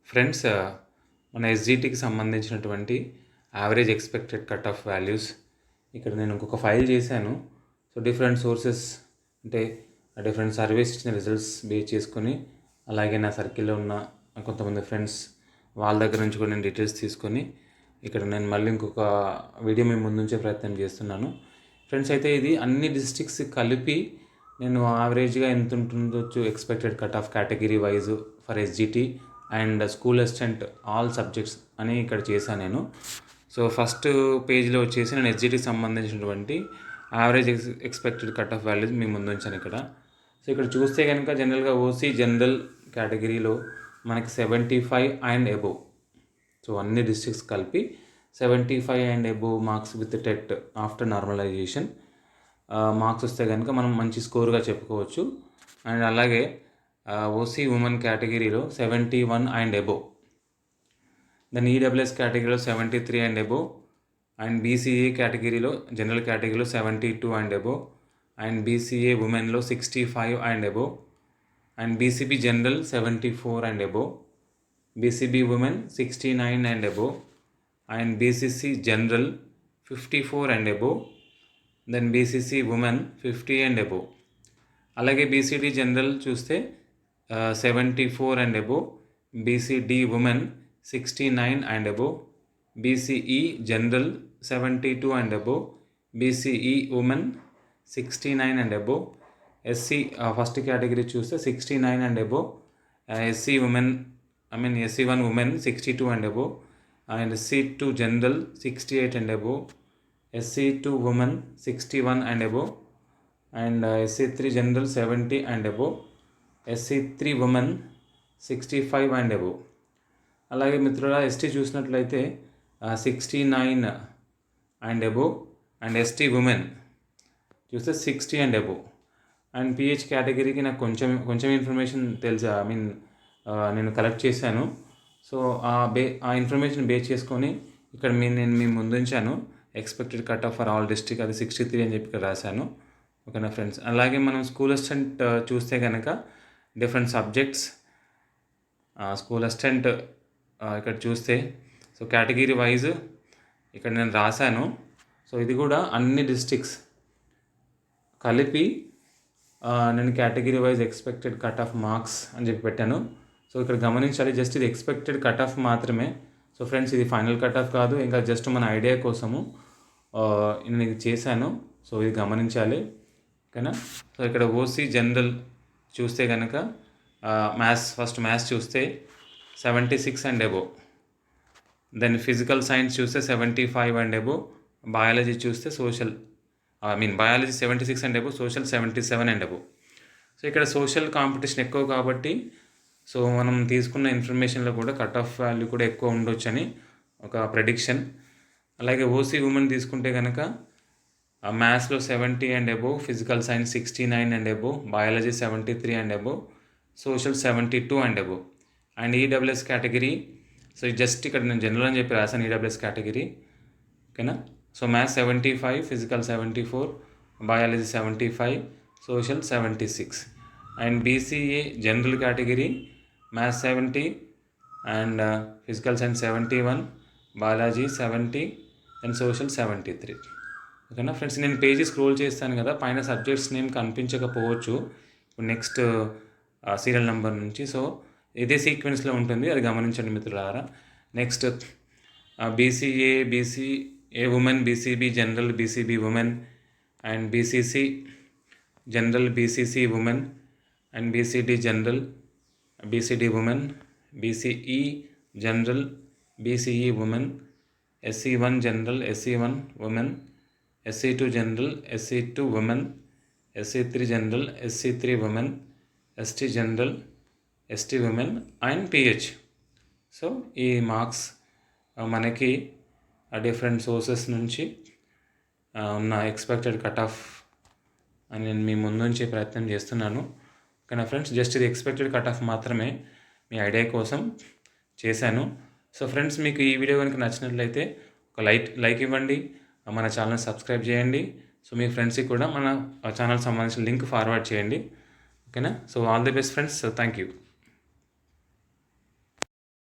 Friends, మన ఎస్జిటికి సంబంధించినటువంటి average expected cut off values ఇక్కడ నేను ఇంకొక ఫైల్ చేశాను. సో డిఫరెంట్ సోర్సెస్ అంటే డిఫరెంట్ సర్వీస్ ఇచ్చిన రిజల్ట్స్ బేస్ చేసుకొని, అలాగే నా సర్కిల్లో ఉన్న కొంతమంది ఫ్రెండ్స్ వాళ్ళ దగ్గర నుంచి కూడా నేను డీటెయిల్స్ తీసుకొని ఇక్కడ నేను మళ్ళీ ఇంకొక వీడియో మీ ముందుంచే ప్రయత్నం చేస్తున్నాను. ఫ్రెండ్స్, అయితే ఇది అన్ని డిస్ట్రిక్ట్స్ కలిపి నేను యావరేజ్గా ఎంత ఉంటుండొచ్చు expected cut off category wise for SGT and school assistant all subjects అని ఇక్కడ చేశాను నేను. సో ఫస్ట్ పేజ్లో వచ్చేసి నేను ఎస్జిటికి సంబంధించినటువంటి average expected cut off values మీ ముందు ఉంచాను ఇక్కడ. సో ఇక్కడ చూస్తే కనుక జనరల్గా ఓసీ జనరల్ కేటగిరీలో మనకి 75 అండ్ అబోవ్. సో అన్ని డిస్ట్రిక్ట్స్ కలిపి 75 and above marks with TET after normalization marks వస్తే కనుక మనం మంచి స్కోర్గా చెప్పుకోవచ్చు. అండ్ అలాగే ఓసీ ఉమెన్ కేటగిరీలో 71 అండ్ అబోవ్, దెన్ ఈడబ్ల్యూఎస్ కేటగిరీలో 73 అండ్ అబోవ్, అండ్ బీసీఏ కేటగిరీలో జనరల్ కేటగిరీలో 72 అండ్ అబోవ్, అండ్ బీసీఏ ఉమెన్లో 65 and above, and BCB general 74 and above, BCB women 69 and above, and BCC general 54 and above, then BCC women 50 and above. అలాగే BCD general చూస్తే 74 and above, BCD women 69 and above, BCE general 72 and above, BCE women 69 and above, SC first category చూస్తే 69 and above, SC women ఎస్సీ1 women 62 and above, and ఎస్సీ2 general 68 and above, ఎస్సీ2 women 61 and above, and ఎస్సీ3 general 70 and above, ఎస్సీ3 women 65 and above. అలాగే మిత్రుల ST చూసినట్లయితే 69 and above, and ST women చూస్తే 60 అండ్ అబోవ్. అండ్ పిహెచ్ కేటగిరీకి నాకు కొంచెం ఇన్ఫర్మేషన్ తెలుసు, నేను కలెక్ట్ చేశాను. సో ఆ ఇన్ఫర్మేషన్ బేస్ చేసుకొని ఇక్కడ నేను మీ ముందుంచాను. Expected cut off for all district అది 63 అని చెప్పి ఇక్కడ రాశాను. ఓకేనా ఫ్రెండ్స్. అలాగే మనం స్కూల్ అసిస్టెంట్ చూస్తే కనుక డిఫరెంట్ సబ్జెక్ట్స్ స్కూల్ అసిస్టెంట్ ఇక్కడ చూస్తే సో కేటగిరీ వైజ్ ఇక్కడ నేను రాశాను. సో ఇది కూడా అన్ని డిస్ట్రిక్ట్స్ కలిపి నేను category wise expected cut of marks అని చెప్పి పెట్టాను. సో ఇక్కడ గమనించాలి, జస్ట్ ఇది ఎక్స్పెక్టెడ్ కట్ ఆఫ్ మాత్రమే. సో ఫ్రెండ్స్, ఇది ఫైనల్ కట్ ఆఫ్ కాదు, ఇంకా జస్ట్ మన ఐడియా కోసము నేను ఇది చేశాను. సో ఇది గమనించాలి, ఓకేనా. సో ఇక్కడ ఓసీ జనరల్ చూస్తే కనుక ఫస్ట్ మ్యాథ్స్ చూస్తే 76 and above, then physical science చూస్తే 75 అండ్ అబోవ్, బయాలజీ చూస్తే biology 76 and above, social 77 and above. So ఇక్కడ సోషల్ కాంపిటీషన్ ఎక్కువ కాబట్టి సో మనం తీసుకున్న ఇన్ఫర్మేషన్లో కూడా కట్ ఆఫ్ వాల్యూ కూడా ఎక్కువ ఉండొచ్చని ఒక ప్రెడిక్షన్. అలాగే ఓసీ ఉమెన్ తీసుకుంటే కనుక మ్యాథ్స్లో 70 and above, physical science 69 and above, biology 73 and above, social 72 and above. And EWS category so just ఇక్కడ నేను జనరల్ అని చెప్పి రాశాను ఈడబ్ల్యూఎస్ కేటగిరీ, ఓకేనా. So maths 75, physical 74, biology 75, social 76. And BCA general category maths 70 and physical science 71, biology 70 and social 73. ఓకేనా friends, నేను page scroll చేస్తాను కదా, పైన సబ్జెక్ట్స్ నేమ్ కనిపించకపోవచ్చు ఇప్పుడు నెక్స్ట్ సీరియల్ నెంబర్ నుంచి. సో ఇదే సీక్వెన్స్లో ఉంటుంది, అది గమనించండి మిత్రులారా. Next BCA women, BCB general, BCB women, and BCC general, BCC women, and BCD general, BCD women, BCE general, BCE women, ఎస్సీ1 జనరల్, ఎస్సీ1 ఉమెన్, ఎస్సీ2 జనరల్, ఎస్సీ2 ఉమెన్, ఎస్సీ3 జనరల్, ఎస్సీ3 women, ST general, ST women, and PH. So ఈ marks మనకి different sources నుంచి ఉన్న ఎక్స్పెక్టెడ్ కట్ ఆఫ్ అని నేను మీ ముందుంచే ప్రయత్నం చేస్తున్నాను. ఓకేనా ఫ్రెండ్స్, జస్ట్ ఇది ఎక్స్పెక్టెడ్ కట్ ఆఫ్ మాత్రమే, మీ ఐడియా కోసం చేశాను. సో ఫ్రెండ్స్, మీకు ఈ వీడియో కనుక నచ్చినట్లయితే ఒక లైక్ ఇవ్వండి, మన ఛానల్ సబ్స్క్రైబ్ చేయండి. సో మీ ఫ్రెండ్స్కి కూడా మన ఛానల్ సంబంధించిన లింక్ ఫార్వర్డ్ చేయండి, ఓకేనా. So all the best friends, so thank you.